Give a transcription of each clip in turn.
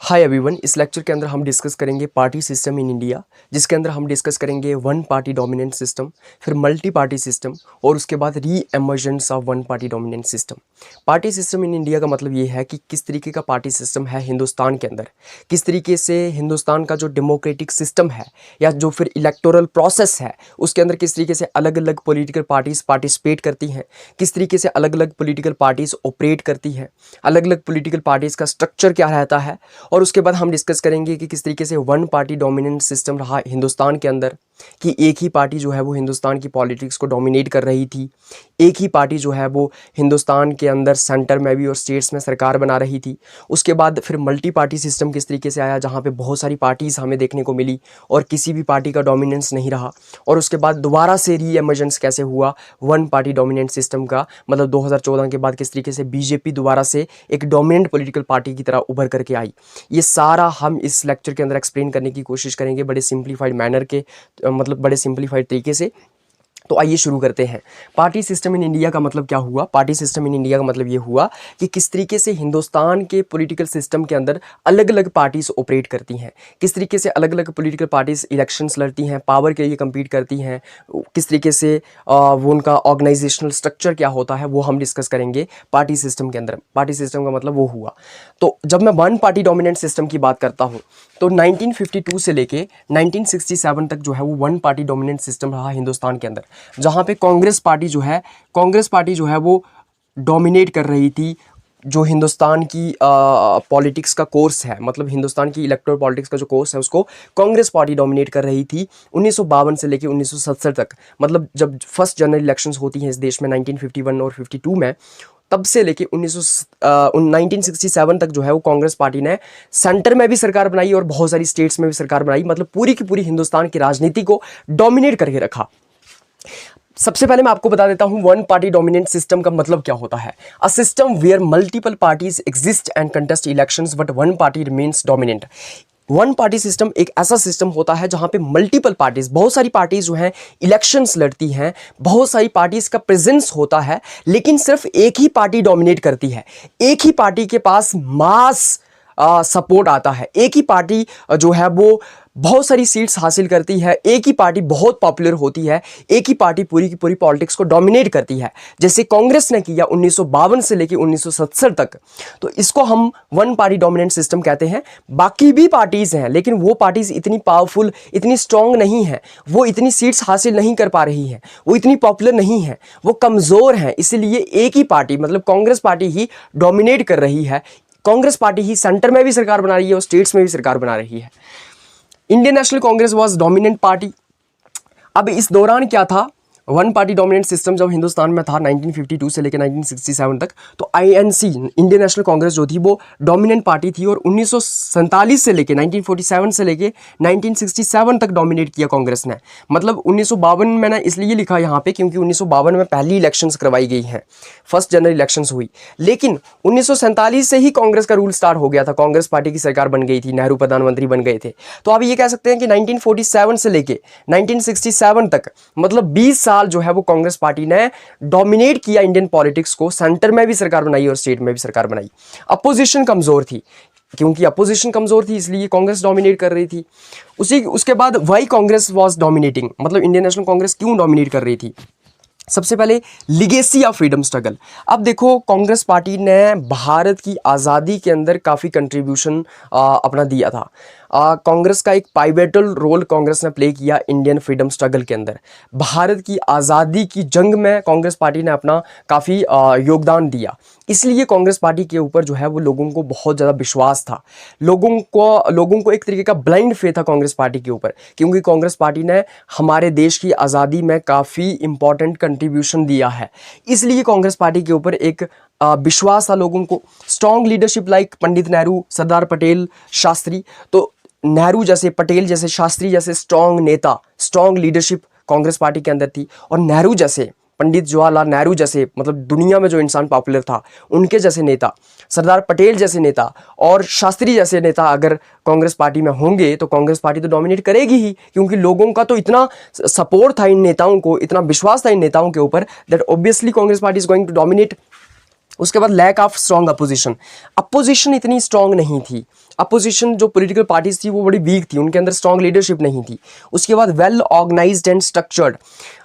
Hi everyone, इस lecture के अंदर हम डिस्कस करेंगे पार्टी सिस्टम इन इंडिया, जिसके अंदर हम डिस्कस करेंगे वन पार्टी डोमिनेंट सिस्टम, फिर मल्टी पार्टी सिस्टम और उसके बाद री emergence of one party dominant system. Party system in India का मतलब ये है कि किस तरीके का पार्टी सिस्टम है हिंदुस्तान के अंदर, किस तरीके से हिंदुस्तान का जो डेमोक्रेटिक सिस्टम है या जो फिर इलेक्टोरल प्रोसेस है उसके अंदर किस तरीके से अलग अलग पॉलिटिकल पार्टीज पार्टिसिपेट करती हैं, किस तरीके से अलग अलग पॉलिटिकल पार्टीज ऑपरेट करती हैं, अलग अलग पॉलिटिकल पार्टीज का स्ट्रक्चर क्या रहता है। और उसके बाद हम डिस्कस करेंगे कि किस तरीके से वन पार्टी डोमिनेंट सिस्टम रहा हिंदुस्तान के अंदर, कि एक ही पार्टी जो है वो हिंदुस्तान की पॉलिटिक्स को डोमिनेट कर रही थी, एक ही पार्टी जो है वो हिंदुस्तान के अंदर सेंटर में भी और स्टेट्स में सरकार बना रही थी। उसके बाद फिर मल्टी पार्टी सिस्टम किस तरीके से आया, जहाँ पे बहुत सारी पार्टीज़ हमें देखने को मिली और किसी भी पार्टी का डोमिनेंस नहीं रहा। और उसके बाद दोबारा से री एमर्जेंस कैसे हुआ वन पार्टी डोमिनेंट सिस्टम का, मतलब 2014 के बाद किस तरीके से बीजेपी दोबारा से एक डोमिनेंट पॉलिटिकल पार्टी की तरह उभर करके आई। ये सारा हम इस लेक्चर के अंदर एक्सप्लेन करने की कोशिश करेंगे बड़े सिंप्लीफाइड मैनर के, मतलब बड़े सिंप्लीफाइड तरीके से। तो आइए शुरू करते हैं। पार्टी सिस्टम इन इंडिया का मतलब क्या हुआ? पार्टी सिस्टम इन इंडिया का मतलब ये हुआ कि किस तरीके से हिंदुस्तान के पॉलिटिकल सिस्टम के अंदर अलग अलग पार्टीज ऑपरेट करती हैं, किस तरीके से अलग अलग पॉलिटिकल पार्टीज इलेक्शंस लड़ती हैं, पावर के लिए कम्पीट करती हैं, किस तरीके से वो उनका ऑर्गेनाइजेशनल स्ट्रक्चर क्या होता है, वो हम डिस्कस करेंगे पार्टी सिस्टम के अंदर। पार्टी सिस्टम का मतलब वो हुआ। तो जब मैं वन पार्टी डोमिनेंट सिस्टम की बात करता हूँ तो 1952 से लेके 1967 तक जो है वो वन पार्टी डोमिनेंट सिस्टम रहा हिंदुस्तान के अंदर, जहाँ पे कांग्रेस पार्टी जो है वो डोमिनेट कर रही थी। जो हिंदुस्तान की पॉलिटिक्स का कोर्स है, मतलब हिंदुस्तान की इलेक्टोरल पॉलिटिक्स का जो कोर्स है उसको कांग्रेस पार्टी डोमिनेट कर रही थी 1952 से लेके 1967 तक। मतलब जब फर्स्ट जनरल इलेक्शंस होती हैं इस देश में 1951 और 52 में, तब से लेके 1967 तक जो है वो कांग्रेस पार्टी ने सेंटर में भी सरकार बनाई और बहुत सारी स्टेट्स में भी सरकार बनाई, मतलब पूरी की पूरी हिंदुस्तान की राजनीति को डोमिनेट करके रखा। सबसे पहले मैं आपको बता देता हूं वन पार्टी डोमिनेंट सिस्टम का मतलब क्या होता है। A system where multiple parties exist and contest elections but one party remains dominant. One party system एक ऐसा सिस्टम होता है जहां पे मल्टीपल पार्टीज, बहुत सारी पार्टीज जो हैं इलेक्शंस लड़ती हैं, बहुत सारी पार्टीज का प्रेजेंस होता है, लेकिन सिर्फ एक ही पार्टी डोमिनेट करती है, एक ही पार्टी के पास मास सपोर्ट आता है, एक ही पार्टी जो है वो बहुत सारी सीट्स हासिल करती है, एक ही पार्टी बहुत पॉपुलर होती है, एक ही पार्टी पूरी की पूरी पॉलिटिक्स को डोमिनेट करती है, जैसे कांग्रेस ने किया 1952 से लेकर 1967 तक। तो इसको हम वन पार्टी डोमिनेंट सिस्टम कहते हैं। बाकी भी पार्टीज हैं लेकिन वो पार्टीज इतनी पावरफुल, इतनी स्ट्रांग नहीं है, वो इतनी सीट्स हासिल नहीं कर पा रही हैं, वो इतनी पॉपुलर नहीं है, वो कमज़ोर हैं, इसलिए एक ही पार्टी मतलब कांग्रेस पार्टी ही डोमिनेट कर रही है। कांग्रेस पार्टी ही सेंटर में भी सरकार बना रही है और स्टेट्स में भी सरकार बना रही है। Indian national Congress was dominant party. अब इस दौरान क्या था, वन पार्टी डोमिनेंट सिस्टम जब हिंदुस्तान में था 1952 से लेकर 1967 तक, तो आईएनसी इंडियन नेशनल कांग्रेस जो थी वो डोमिनेंट पार्टी थी और 1947 से लेकर 1947 से लेकर 1967 तक डोमिनेट किया कांग्रेस ने। मतलब 1952 मैंने इसलिए लिखा यहाँ पे क्योंकि 1952 में पहली इलेक्शंस करवाई गई हैं, फर्स्ट जनरल इलेक्शंस हुई, लेकिन 1947 से ही कांग्रेस का रूल स्टार्ट हो गया था, कांग्रेस पार्टी की सरकार बन गई थी, नेहरू प्रधानमंत्री बन गए थे। तो आप ये कह सकते हैं कि 1947 से लेकर 1967 तक मतलब 20 साल जो है वो कांग्रेस पार्टी ने डोमिनेट किया इंडियन पॉलिटिक्स को, सेंटर में भी सरकार बनाई और स्टेट में भी सरकार बनाई। अपोजिशन कमजोर थी, क्योंकि अपोजिशन कमजोर थी इसलिए कांग्रेस डोमिनेट कर रही थी। उसके बाद वाई कांग्रेस वाज डोमिनेटिंग, मतलब इंडियन नेशनल कांग्रेस क्यों डोमिनेट कर रही थी। सबसे पहले लिगेसी ऑफ फ्रीडम स्ट्रगल। अब देखो कांग्रेस पार्टी ने भारत की आज़ादी के अंदर काफ़ी कंट्रीब्यूशन अपना दिया था। कांग्रेस का एक पाइवेटल रोल कांग्रेस ने प्ले किया इंडियन फ्रीडम स्ट्रगल के अंदर। भारत की आज़ादी की जंग में कांग्रेस पार्टी ने अपना काफ़ी योगदान दिया, इसलिए कांग्रेस पार्टी के ऊपर जो है वो लोगों को बहुत ज़्यादा विश्वास था। लोगों को एक तरीके का ब्लाइंड फेथ था कांग्रेस पार्टी के ऊपर, क्योंकि कांग्रेस पार्टी ने हमारे देश की आज़ादी में काफ़ी इंपॉर्टेंट कंट्रीब्यूशन दिया है, इसलिए कांग्रेस पार्टी के ऊपर एक विश्वास था लोगों को। Strong leadership like Pandit Nehru, Sardar Patel, Shastri. तो नेहरू जैसे, पटेल जैसे, शास्त्री जैसे स्ट्रॉन्ग नेता, स्ट्रॉन्ग लीडरशिप कांग्रेस पार्टी के अंदर थी। और नेहरू जैसे, पंडित जवाहरलाल नेहरू जैसे, मतलब दुनिया में जो इंसान पॉपुलर था उनके जैसे नेता, सरदार पटेल जैसे नेता और शास्त्री जैसे नेता अगर कांग्रेस पार्टी में होंगे तो कांग्रेस पार्टी तो डोमिनेट करेगी ही, क्योंकि लोगों का तो इतना सपोर्ट था इन नेताओं को, इतना विश्वास था इन नेताओं के ऊपर, that obviously Congress party is going to dominate. उसके बाद lack of strong opposition, opposition इतनी स्ट्रॉन्ग नहीं थी, अपोजिशन जो पॉलिटिकल पार्टीज थी वो बड़ी वीक थी, उनके अंदर स्ट्रॉन्ग लीडरशिप नहीं थी। उसके बाद वेल ऑर्गेनाइज्ड एंड स्ट्रक्चर्ड,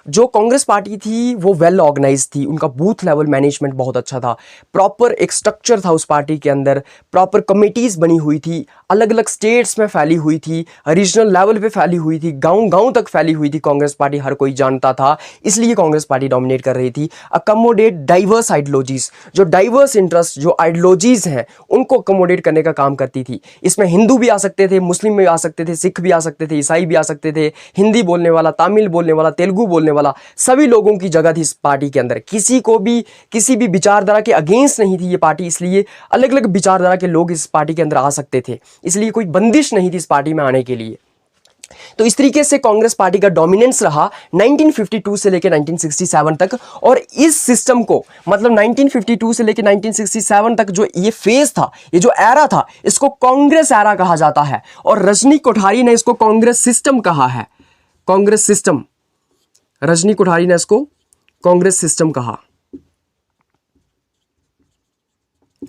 जो कांग्रेस पार्टी थी वो वेल ऑर्गेनाइज्ड थी, उनका बूथ लेवल मैनेजमेंट बहुत अच्छा था, प्रॉपर एक स्ट्रक्चर था उस पार्टी के अंदर, प्रॉपर कमेटीज बनी हुई थी, अलग अलग स्टेट्स में फैली हुई थी, रीजनल लेवल पे फैली हुई थी, गांव गांव तक फैली हुई थी कांग्रेस पार्टी, हर कोई जानता था, इसलिए कांग्रेस पार्टी डोमिनेट कर रही थी। अकोमोडेट डाइवर्स आइडियोलॉजीज, जो डाइवर्स इंटरेस्ट जो आइडियोलॉजीज हैं उनको अकोमोडेट करने का काम करती थी। इसमें हिंदू भी आ सकते थे, मुस्लिम भी आ सकते थे, सिख भी आ सकते थे, ईसाई भी आ सकते थे, हिंदी बोलने वाला, तमिल बोलने वाला, तेलुगु बोलने वाला, सभी लोगों की जगह थी इस पार्टी के अंदर। किसी को भी किसी भी विचारधारा के अगेंस्ट नहीं थी ये पार्टी, इसलिए अलग अलग विचारधारा के लोग इस पार्टी के अंदर आ सकते थे, इसलिए कोई बंदिश नहीं थी इस पार्टी में आने के लिए। तो इस तरीके से कांग्रेस पार्टी का डोमिनेंस रहा 1952 से लेकर 1967 तक। और इस सिस्टम को मतलब 1952 से लेकर 1967 तक जो ये फेज था, ये जो एरा था, इसको कांग्रेस एरा कहा जाता है। और रजनी कोठारी ने इसको कांग्रेस सिस्टम कहा है, कांग्रेस सिस्टम, रजनी कोठारी ने इसको कांग्रेस सिस्टम कहा।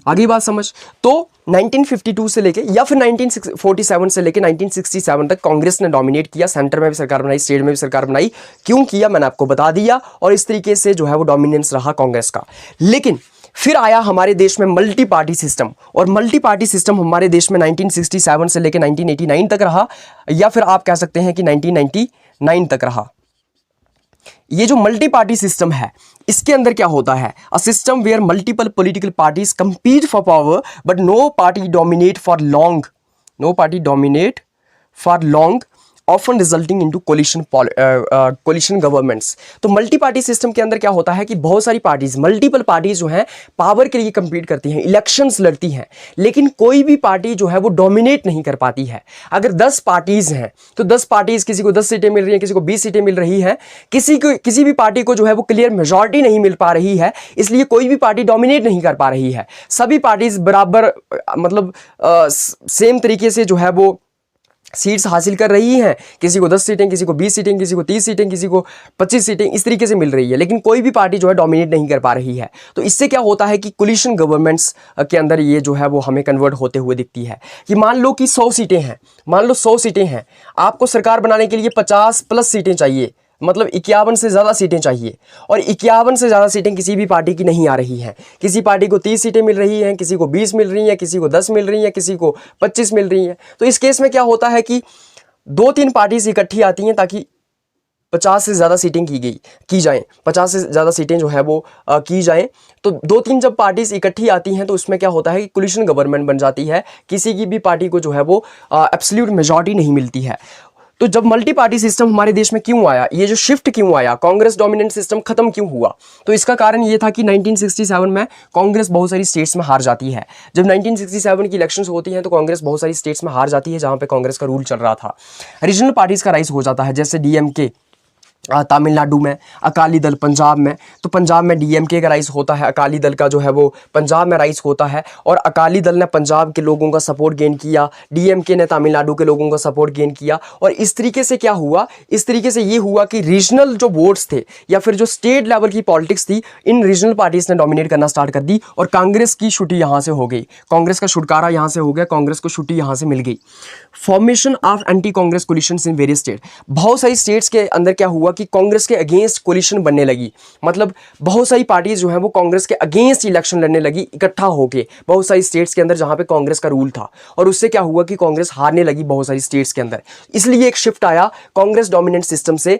आगे बात समझ। तो 1952 से लेके या फिर 1947 से लेके 1967 तक कांग्रेस ने डोमिनेट किया, सेंटर में भी सरकार बनाई, स्टेट में भी सरकार बनाई। क्यों किया मैंने आपको बता दिया। और इस तरीके से जो है वो डोमिनेंस रहा कांग्रेस का। लेकिन फिर आया हमारे देश में मल्टी पार्टी सिस्टम, और मल्टी पार्टी सिस्टम हमारे देश में 1967 से लेकर 1989 तक रहा, या फिर आप कह सकते हैं कि 1999 तक रहा। ये जो मल्टी पार्टी सिस्टम है, इसके अंदर क्या होता है, a system where multiple political parties compete for power but no party dominate for long, no party dominate for long, often resulting into coalition governments. तो मल्टी पार्टी सिस्टम के अंदर क्या होता है कि बहुत सारी पार्टीज, मल्टीपल पार्टीज जो हैं पावर के लिए कंपीट करती हैं, इलेक्शंस लड़ती हैं, लेकिन कोई भी पार्टी जो है वो डोमिनेट नहीं कर पाती है। अगर 10 पार्टीज हैं तो 10 पार्टीज, किसी को 10 सीटें मिल रही हैं, किसी को 20 सीटें मिल रही हैं, किसी भी पार्टी को जो है वो क्लियर मेजॉरिटी नहीं मिल पा रही है, इसलिए कोई भी पार्टी डोमिनेट नहीं कर पा रही है। सभी पार्टीज बराबर मतलब सेम तरीके से जो है वो सीट्स हासिल कर रही हैं, किसी को 10 सीटें, किसी को 20 सीटें, किसी को 30 सीटें, किसी को 25 सीटें, इस तरीके से मिल रही है, लेकिन कोई भी पार्टी जो है डोमिनेट नहीं कर पा रही है। तो इससे क्या होता है कि कोलिशन गवर्नमेंट्स के अंदर ये जो है वो हमें कन्वर्ट होते हुए दिखती है। कि मान लो कि 100 सीटें हैं, मान लो 100 सीटें हैं, आपको सरकार बनाने के लिए 50 प्लस सीटें चाहिए, मतलब 51 से ज़्यादा सीटें चाहिए, और 51 से ज़्यादा सीटें किसी भी पार्टी की नहीं आ रही हैं। किसी पार्टी को 30 सीटें मिल रही हैं, किसी को 20 मिल रही हैं, किसी को 10 मिल रही हैं, किसी को 25 मिल रही हैं। तो इस केस में क्या होता है कि 2-3 पार्टीज इकट्ठी आती हैं ताकि 50 से ज़्यादा सीटें की जाएं, 50 से ज़्यादा सीटें जो है वो की जाएं। तो 2-3 जब पार्टीज इकट्ठी आती हैं तो उसमें क्या होता है कि कोलिशन गवर्नमेंट बन जाती है, किसी की भी पार्टी को जो है वो एब्सोल्यूट मेजॉरिटी नहीं मिलती है। तो जब मल्टी पार्टी सिस्टम हमारे देश में क्यों आया, ये जो शिफ्ट क्यों आया, कांग्रेस डोमिनेंट सिस्टम खत्म क्यों हुआ, तो इसका कारण ये था कि 1967 में कांग्रेस बहुत सारी स्टेट्स में हार जाती है। जब 1967 की इलेक्शंस होती हैं तो कांग्रेस बहुत सारी स्टेट्स में हार जाती है जहां पे कांग्रेस का रूल चल रहा था। रीजनल पार्टीज का राइज हो जाता है, जैसे डीएमके तमिलनाडु में, अकाली दल पंजाब में। तो पंजाब में डीएमके का राइज होता है, अकाली दल का जो है वो पंजाब में राइज होता है, और अकाली दल ने पंजाब के लोगों का सपोर्ट गेन किया, डीएमके ने तमिलनाडु के लोगों का सपोर्ट गेन किया। और इस तरीके से क्या हुआ, इस तरीके से ये हुआ कि रीजनल जो वोट्स थे या फिर जो स्टेट लेवल की पॉलिटिक्स थी, इन रीजनल पार्टीज ने डोमिनेट करना स्टार्ट कर दी, और कांग्रेस की छुट्टी यहाँ से हो गई, कांग्रेस का छुटकारा यहाँ से हो गया, कांग्रेस को छुट्टी यहाँ से मिल गई। Formation of anti Congress collisions in various state, बहुत सारी स्टेट्स के अंदर क्या हुआ कि कांग्रेस के अगेंस्ट कोलिशन बनने लगी, मतलब बहुत सारी पार्टीज जो है वो कांग्रेस के अगेंस्ट इलेक्शन लड़ने लगी इकट्ठा होके बहुत सारी स्टेट्स के अंदर जहां पे कांग्रेस का रूल था। और उससे क्या हुआ कि कांग्रेस हारने लगी बहुत सारी स्टेट्स के अंदर, इसलिए एक शिफ्ट आया कांग्रेस डोमिनेंट सिस्टम से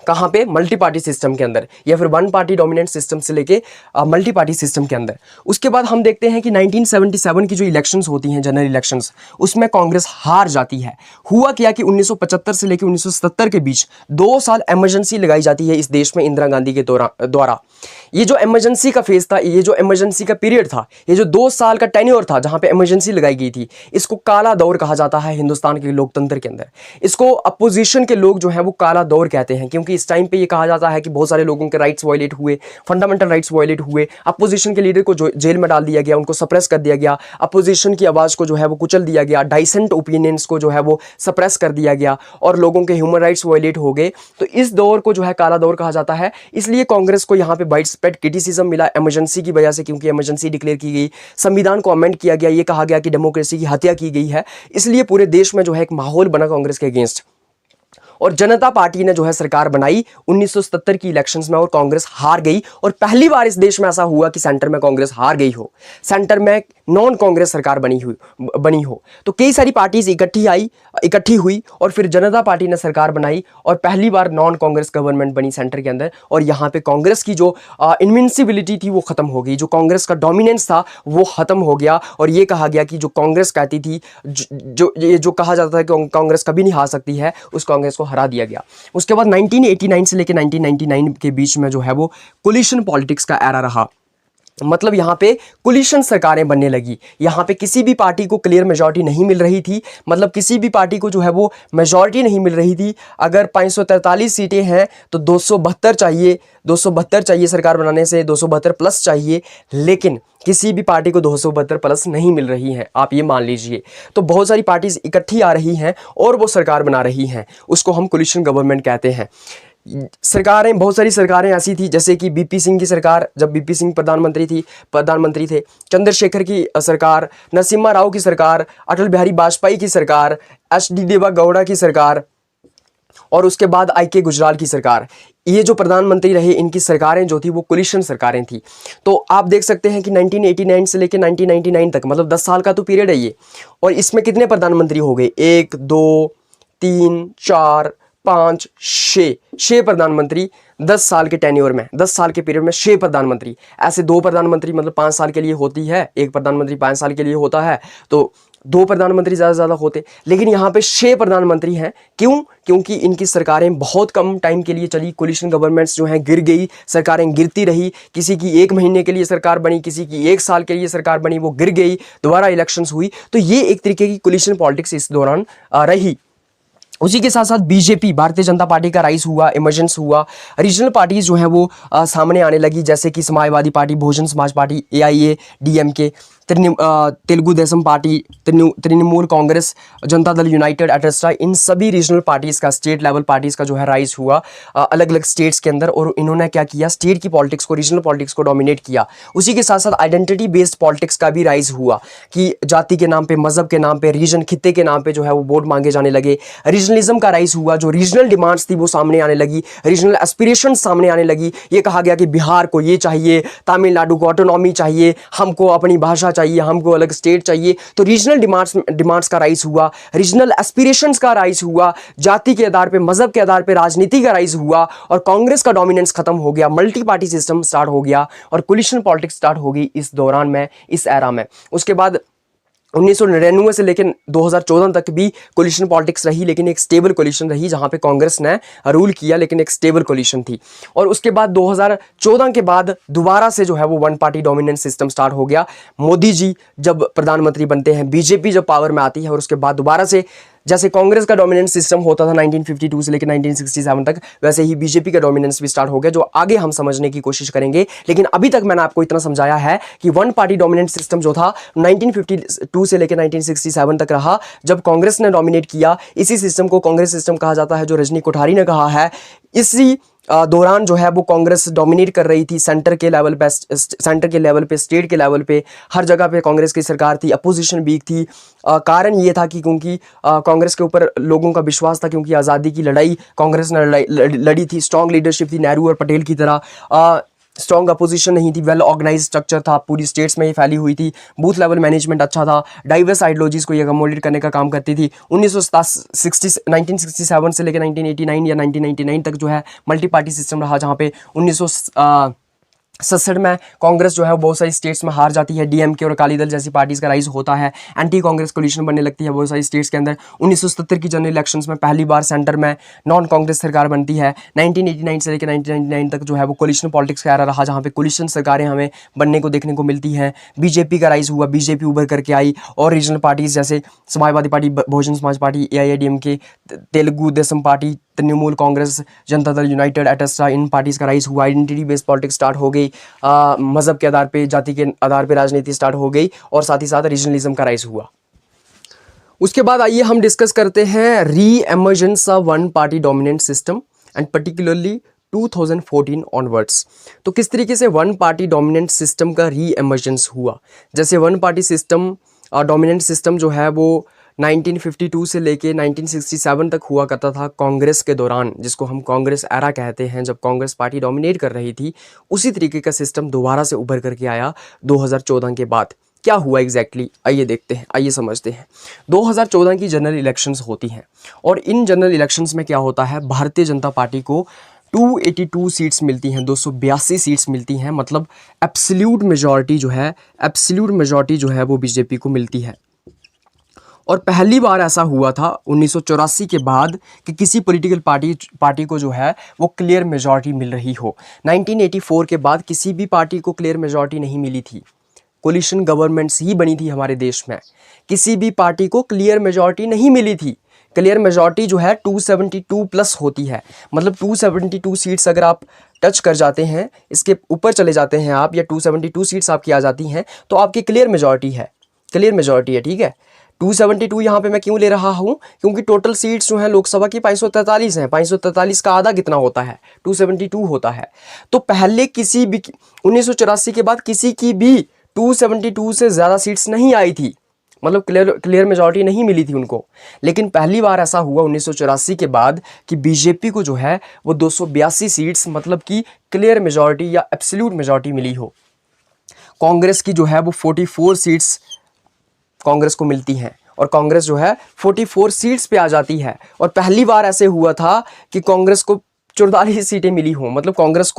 कहाँ पे, मल्टी पार्टी सिस्टम के अंदर, या फिर वन पार्टी डोमिनेंट सिस्टम से लेके मल्टी पार्टी सिस्टम के अंदर। उसके बाद हम देखते हैं कि 1977 की जो इलेक्शंस होती हैं, जनरल इलेक्शंस, उसमें कांग्रेस हार जाती है। हुआ क्या कि 1975 से लेके 1977 के बीच 2 साल इमरजेंसी लगाई जाती है इस देश में इंदिरा गांधी के द्वारा। ये जो इमरजेंसी का फेज था, ये जो इमरजेंसी का पीरियड था, ये जो 2 साल का टेन्योर था जहां पे इमरजेंसी लगाई गई थी, इसको काला दौर कहा जाता है हिंदुस्तान के लोकतंत्र के अंदर। इसको अपोजिशन के लोग जो है वो काला दौर कहते हैं, क्योंकि क्योंकि इस टाइम पे ये कहा जाता है कि बहुत सारे लोगों के राइट्स वायलेट हुए, फंडामेंटल राइट्स वायलेट हुए, अपोजिशन के लीडर को जेल में डाल दिया गया, उनको सप्रेस कर दिया गया, अपोजिशन की आवाज़ को जो है वो कुचल दिया गया, डाइसेंट ओपिनियंस को जो है वो सप्रेस कर दिया गया और लोगों के ह्यूमन राइट्स वायलेट हो गए। तो इस दौर को जो है काला दौर कहा जाता है। इसलिए कांग्रेस को यहाँ पे वाइड स्प्रेड क्रिटिसिज्म मिला इमरजेंसी की वजह से, क्योंकि इमरजेंसी डिक्लेयर की गई, संविधान को अमेंड किया गया, ये कहा गया कि डेमोक्रेसी की हत्या की गई है। इसलिए पूरे देश में जो है एक माहौल बना कांग्रेस के अगेंस्ट, और जनता पार्टी ने जो है सरकार बनाई 1977 की इलेक्शंस में और कांग्रेस हार गई। और पहली बार इस देश में ऐसा हुआ कि सेंटर में कांग्रेस हार गई हो, सेंटर में नॉन कांग्रेस सरकार बनी हो। तो कई सारी पार्टीज इकट्ठी हुई और फिर जनता पार्टी ने सरकार बनाई और पहली बार नॉन कांग्रेस गवर्नमेंट बनी सेंटर के अंदर। और यहाँ पे कांग्रेस की जो इनविंसिबिलिटी थी वो खत्म हो गई, जो कांग्रेस का डोमिनेंस था वो खत्म हो गया। और ये कहा गया कि जो कांग्रेस कहती थी, जो कहा जाता था कि कांग्रेस कभी नहीं हार सकती है, उस कांग्रेस को हरा दिया गया। उसके बाद 1989 से लेकर 1999 के बीच में जो है वो कोलिशन पॉलिटिक्स का एरा रहा। मतलब यहाँ पे कोलिशन सरकारें बनने लगी, यहाँ पे किसी भी पार्टी को क्लियर मेजॉरिटी नहीं मिल रही थी। मतलब किसी भी पार्टी को जो है वो मेजॉरिटी नहीं मिल रही थी। अगर 543 सीटें हैं तो 272 चाहिए सरकार बनाने से, 272 प्लस चाहिए, लेकिन किसी भी पार्टी को 272 प्लस नहीं मिल रही है, आप ये मान लीजिए। तो बहुत सारी पार्टीज इकट्ठी आ रही हैं और वो सरकार बना रही हैं, उसको हम कोलिशन गवर्नमेंट कहते हैं। सरकारें, बहुत सारी सरकारें ऐसी थी, जैसे कि बीपी सिंह की सरकार, जब बीपी सिंह प्रधानमंत्री थे, चंद्रशेखर की सरकार, नरसिम्हा राव की सरकार, अटल बिहारी वाजपेयी की सरकार, एच.डी. देवा गौड़ा की सरकार और उसके बाद आई.के. गुजराल की सरकार। ये जो प्रधानमंत्री रहे, इनकी सरकारें जो थी वो कोलिशन सरकारें थी। तो आप देख सकते हैं कि 1989 से लेकर 1999 तक, मतलब 10 साल का तो पीरियड है ये। और इसमें कितने प्रधानमंत्री हो गए? 1 2 3 4 5 6 प्रधानमंत्री 10 साल के टेन्योर में, 10 साल के पीरियड में 6 प्रधानमंत्री। ऐसे 2 प्रधानमंत्री मतलब 5 साल के लिए होती है, एक प्रधानमंत्री 5 साल के लिए होता है, तो 2 प्रधानमंत्री ज़्यादा होते। लेकिन यहाँ पे 6 प्रधानमंत्री हैं। क्यों? क्योंकि इनकी सरकारें बहुत कम टाइम के लिए चली। कोलिशन गवर्नमेंट्स जो हैं गिर गई, सरकारें गिरती रही। किसी की 1 महीने के लिए सरकार बनी, किसी की 1 साल के लिए सरकार बनी, वो गिर गई, दोबारा इलेक्शंस हुई। तो ये एक तरीके की कोलिशन पॉलिटिक्स इस दौरान रही। उसी के साथ साथ बीजेपी, भारतीय जनता पार्टी का राइज हुआ, इमर्जेंस हुआ। रीजनल पार्टीज जो है वो सामने आने लगी, जैसे कि Samajwadi party, Bahujan Samaj party, AIA, DMK, Telugu Desam party, Trinamool Congress, Janata Dal United etcetera. इन सभी रीजनल पार्टीज का, स्टेट लेवल पार्टीज का जो है राइज हुआ अलग अलग स्टेट्स के अंदर। और इन्होंने क्या किया? स्टेट की पॉलिटिक्स को, रीजनल पॉलिटिक्स को डोमिनेट किया। उसी के साथ साथ आइडेंटिटी बेस्ड पॉलिटिक्स का भी राइज हुआ कि जाति के नाम पे, मजहब के नाम पे, रीजन, खित्ते के नाम पे जो है वो वोट मांगे जाने लगे। रीजनलिज्म का राइज हुआ, जो रीजनल डिमांड्स थी वो सामने आने लगी, रीजनल एस्पिरेशन सामने आने लगी। ये कहा गया कि बिहार को ये चाहिए, तमिलनाडु को ऑटोनॉमी चाहिए, हमको अपनी भाषा चाहिए, हमको अलग स्टेट चाहिए। तो रीजनल डिमांड्स का राइज हुआ, रीजनल एस्पिरेशंस का राइज हुआ, जाति के आधार पे, मजहब के आधार पे राजनीति का राइज हुआ और कांग्रेस का डोमिनेंस खत्म हो गया, मल्टी पार्टी सिस्टम स्टार्ट हो गया और कोलिशन पॉलिटिक्स स्टार्ट हो गई इस दौरान में, इस एरा में। उसके बाद 1999 से लेकर 2014 तक भी कोलिशन पॉलिटिक्स रही, लेकिन एक स्टेबल कोलिशन रही, जहां पे कांग्रेस ने रूल किया, लेकिन एक स्टेबल कोलिशन थी। और उसके बाद 2014 के बाद दोबारा से जो है वो one party dominance system start हो गया। मोदी जी जब प्रधानमंत्री बनते हैं, बीजेपी जब पावर में आती है, और उसके बाद दोबारा से जैसे कांग्रेस का डोमिनेंस सिस्टम होता था 1952 से लेकर 1967 तक, वैसे ही बीजेपी का डोमिनेंस भी स्टार्ट हो गया, जो आगे हम समझने की कोशिश करेंगे। लेकिन अभी तक मैंने आपको इतना समझाया है कि वन पार्टी डोमिनेंट सिस्टम जो था 1952 से लेकर 1967 तक रहा, जब कांग्रेस ने डोमिनेट किया। इसी सिस्टम को कांग्रेस सिस्टम कहा जाता है, जो रजनी कोठारी ने कहा है। इसी दौरान जो है वो कांग्रेस डोमिनेट कर रही थी सेंटर के लेवल पे, स्टेट के लेवल पे, हर जगह पे कांग्रेस की सरकार थी, अपोजिशन वीक थी। कारण ये था कि क्योंकि कांग्रेस के ऊपर लोगों का विश्वास था, क्योंकि आज़ादी की लड़ाई कांग्रेस ने लड़ी थी, स्ट्रॉन्ग लीडरशिप थी नेहरू और पटेल की तरह। स्ट्रॉन्ग अपोजिशन नहीं थी, वेल ऑर्गेनाइज स्ट्रक्चर था, पूरी स्टेट्स में ये फैली हुई थी, बूथ लेवल मैनेजमेंट अच्छा था, डाइवर्स आइडियोलॉजीज को ये अकोमोडेट करने का काम करती थी। 1967 से लेकर 1989 या 1999 तक जो है मल्टी पार्टी सिस्टम रहा, जहाँ पे 1967 में कांग्रेस जो है वो बहुत सारी स्टेट्स में हार जाती है, DMK और अकाली दल जैसी पार्टीज का राइज होता है, एंटी कांग्रेस कोलिशन बनने लगती है बहुत सारी स्टेट्स के अंदर। 1970 की जनरल इलेक्शंस में पहली बार सेंटर में नॉन कांग्रेस सरकार बनती है। 1989 से लेकर 1999 तक जो है वो कोलिशन पॉलिटिक्स का एरा रहा, जहाँ पे कोलिशन सरकारें हमें बनने को देखने को मिलती हैं। बीजेपी का राइज हुआ, बीजेपी उभर करके आई, और रीजनल पार्टीज जैसे Samajwadi party, Bahujan Samaj party, AIA, DMK, Telugu Desam party, Trinamool Congress, Janata Dal United, etcetera, इन पार्टीज़ का राइज हुआ। आइडेंटिटी बेस्ड पॉलिटिक्स स्टार्ट हो गई, मज़हब के आधार पे, जाति के आधार पे राजनीति स्टार्ट हो गई, और साथ ही साथ रीजनलिज्म का राइज हुआ। उसके बाद आइए हम डिस्कस करते हैं री emergence of one party dominant system and particularly 2014 onwards. तो किस तरीके से वन पार्टी डोमिनेंट सिस्टम का री एमर्जेंस हुआ। जैसे one party system dominant system जो है वो 1952 से लेके 1967 तक हुआ करता था कांग्रेस के दौरान, जिसको हम कांग्रेस एरा कहते हैं, जब कांग्रेस पार्टी डोमिनेट कर रही थी। उसी तरीके का सिस्टम दोबारा से उभर करके आया 2014 के बाद। क्या हुआ एग्जैक्टली आइए देखते हैं, आइए समझते हैं। 2014 की जनरल इलेक्शंस होती हैं और इन जनरल इलेक्शंस में क्या होता है, भारतीय जनता पार्टी को 282 सीट्स मिलती हैं, 282 सीट्स मिलती हैं, मतलब एब्सोल्यूट मेजॉरिटी जो है वो बीजेपी को मिलती है। और पहली बार ऐसा हुआ था 1984 के बाद कि किसी पॉलिटिकल पार्टी को जो है वो क्लियर मेजॉरिटी मिल रही हो। 1984 के बाद किसी भी पार्टी को क्लियर मेजॉरिटी नहीं मिली थी, कोलिशन गवर्नमेंट्स ही बनी थी हमारे देश में, किसी भी पार्टी को क्लियर मेजॉरिटी नहीं मिली थी। क्लियर मेजॉरिटी जो है 272 प्लस होती है, मतलब 272 सीट्स अगर आप टच कर जाते हैं, इसके ऊपर चले जाते हैं आप, या 272 सीट्स आपकी आ जाती हैं, तो आपकी क्लियर मेजॉरिटी है, ठीक है। 272 यहाँ पे मैं क्यों ले रहा हूँ, क्योंकि टोटल सीट्स जो हैं लोकसभा की 543 हैं, 543 का आधा कितना होता है, 272 होता है। तो पहले किसी भी 1984 के बाद किसी की भी 272 से ज़्यादा सीट्स नहीं आई थी, मतलब क्लियर मेजॉरिटी नहीं मिली थी उनको। लेकिन पहली बार ऐसा हुआ 1984 के बाद कि बीजेपी को जो है वो 282 सीट्स, मतलब कि क्लियर मेजॉरिटी या एब्सोल्यूट मेजॉरिटी मिली हो। कांग्रेस की जो है वो 44 सीट्स कांग्रेस को मिलती हैं और कांग्रेस जो है 44 सीट्स पे आ जाती है। और पहली बार ऐसे हुआ था कि कांग्रेस को 44 सीटें मिली हों, मतलब कांग्रेस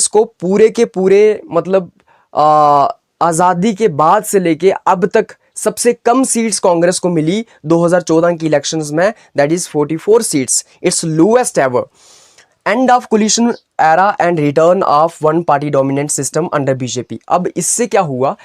को पूरे के पूरे, मतलब आज़ादी के बाद से लेके अब तक सबसे कम सीट्स कांग्रेस को मिली 2014 की इलेक्शंस में, that is 44 seats, it's lowest ever. End of coalition era and return of one party dominant system under BJP. अब इससे क्या हुआ,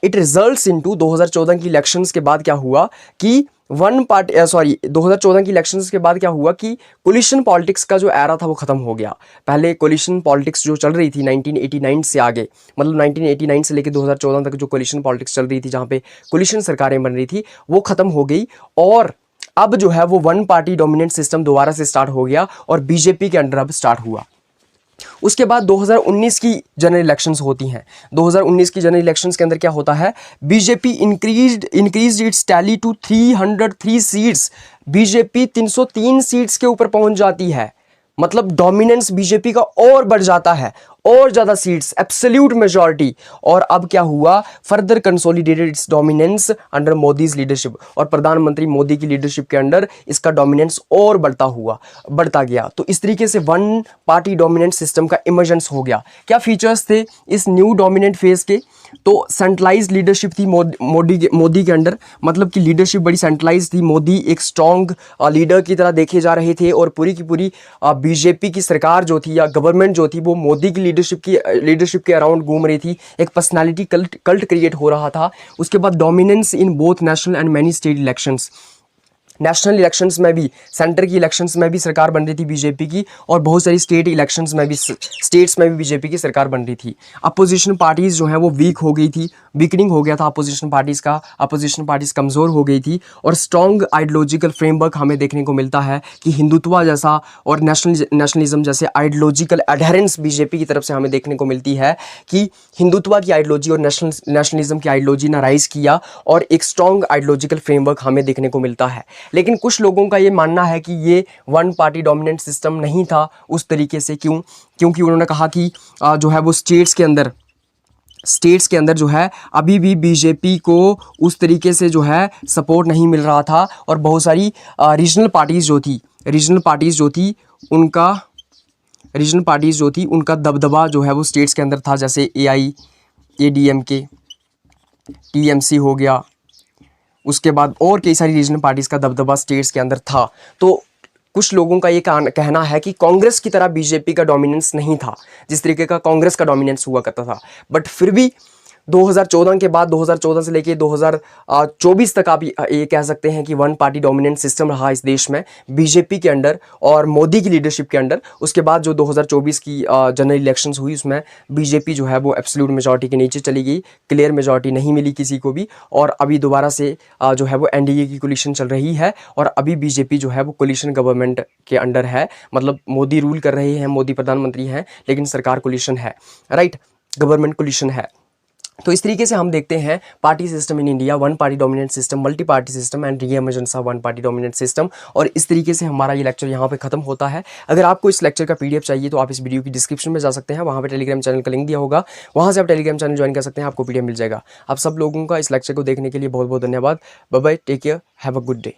इट रिजल्ट्स इनटू 2014 की इलेक्शंस के बाद क्या हुआ कि 2014 की इलेक्शंस के बाद क्या हुआ कि कोलिशन पॉलिटिक्स का जो एरा था वो ख़त्म हो गया। पहले कोलिशन पॉलिटिक्स जो चल रही थी 1989 से आगे, मतलब 1989 से लेकर 2014 तक जो कोलिशन पॉलिटिक्स चल रही थी, जहाँ पे कोलिशन सरकारें बन रही थी, वो ख़त्म हो गई और अब जो है वो वन पार्टी डोमिनेंट सिस्टम दोबारा से स्टार्ट हो गया और बीजेपी के अंडर अब स्टार्ट हुआ। उसके बाद 2019 की जनरल इलेक्शंस होती हैं। 2019 की जनरल इलेक्शंस के अंदर क्या होता है, BJP increased its tally to 303 seats. BJP 303 seats के ऊपर पहुंच जाती है, मतलब डोमिनेंस बीजेपी का और बढ़ जाता है, और ज़्यादा सीट्स, एब्सोल्यूट मेजॉरिटी। और अब क्या हुआ, further consolidated it's dominance under Modi's leadership, और प्रधानमंत्री मोदी की लीडरशिप के अंडर इसका डोमिनेंस और बढ़ता गया। तो इस तरीके से वन पार्टी डोमिनेंट सिस्टम का इमर्जेंस हो गया। क्या फीचर्स थे इस न्यू डोमिनेंट फेज के, तो सेंट्रलाइज लीडरशिप थी मोदी के अंडर, मतलब कि लीडरशिप बड़ी सेंट्रलाइज थी। मोदी एक स्ट्रॉन्ग लीडर की तरह देखे जा रहे थे और पूरी की पूरी बीजेपी की सरकार जो थी या गवर्नमेंट जो थी वो मोदी की लीडरशिप के अराउंड घूम रही थी। एक पर्सनालिटी कल्ट क्रिएट हो रहा था। उसके बाद dominance in both national and many state elections. National elections में भी, सेंटर की इलेक्शंस में भी सरकार बन रही थी बीजेपी की, और बहुत सारी स्टेट्स में भी बीजेपी की सरकार बन रही थी। अपोजिशन पार्टीज़ जो हैं वो वीक हो गई थी, वीकनिंग हो गया था अपोजिशन पार्टीज़ कमज़ोर हो गई थी। और स्ट्रॉन्ग आइडियोलॉजिकल फ्रेमवर्क हमें देखने को मिलता है कि हिंदुत्व जैसा और नेशनलिज्म जैसे आइडियोलॉजिकल एडहेरेंस बीजेपी की तरफ से हमें देखने को मिलती है कि हिंदुत्व की आइडियोलॉजी और नेशनलिज्म की आइडियोलॉजी ने राइज किया और एक स्ट्रॉन्ग आइडियोलॉजिकल फ्रेमवर्क हमें देखने को मिलता है। लेकिन कुछ लोगों का ये मानना है कि ये वन पार्टी डोमिनेंट सिस्टम नहीं था उस तरीके से। क्योंकि उन्होंने कहा कि जो है वो स्टेट्स के अंदर जो है अभी भी बीजेपी को उस तरीके से जो है सपोर्ट नहीं मिल रहा था, और बहुत सारी रीजनल पार्टीज़ जो थी उनका दबदबा जो है वो स्टेट्स के अंदर था, जैसे AIADMK, TMC हो गया। उसके बाद और कई सारी रीजनल पार्टीज़ का दबदबा स्टेट्स के अंदर था। तो कुछ लोगों का ये कहना है कि कांग्रेस की तरह बीजेपी का डोमिनेंस नहीं था जिस तरीके का कांग्रेस का डोमिनेंस हुआ करता था। बट फिर भी 2014 के बाद 2014 से लेके 2024 तक आप ये कह सकते हैं कि वन पार्टी डोमिनेंट सिस्टम रहा इस देश में बीजेपी के अंडर और मोदी की लीडरशिप के अंडर। उसके बाद जो 2024 की जनरल इलेक्शंस हुई उसमें बीजेपी जो है वो एब्सोल्यूट मेजॉरिटी के नीचे चली गई, क्लियर मेजॉरिटी नहीं मिली किसी को भी। और अभी दोबारा से जो है वो एनडीए की कोलिशन चल रही है और अभी बीजेपी जो है वो कोलिशन गवर्नमेंट के अंडर है, मतलब मोदी रूल कर रहे हैं, मोदी प्रधानमंत्री हैं, लेकिन सरकार कोलिशन है, राइट, गवर्नमेंट कोलिशन है। तो इस तरीके से हम देखते हैं party system in India, one party dominant system, multi party system and re-emergence of one party dominant system. और इस तरीके से हमारा ये लेक्चर यहाँ पे खत्म होता है। अगर आपको इस लेक्चर का पीडीएफ चाहिए तो आप इस वीडियो की डिस्क्रिप्शन में जा सकते हैं, वहाँ पे टेलीग्राम चैनल का लिंक दिया होगा, वहाँ से आप टेलीग्राम चैनल ज्वाइन कर सकते हैं, आपको पीडीएफ मिल जाएगा। आप सब लोगों का इस लेक्चर को देखने के लिए बहुत बहुत धन्यवाद। Bye bye, take care, have a good day.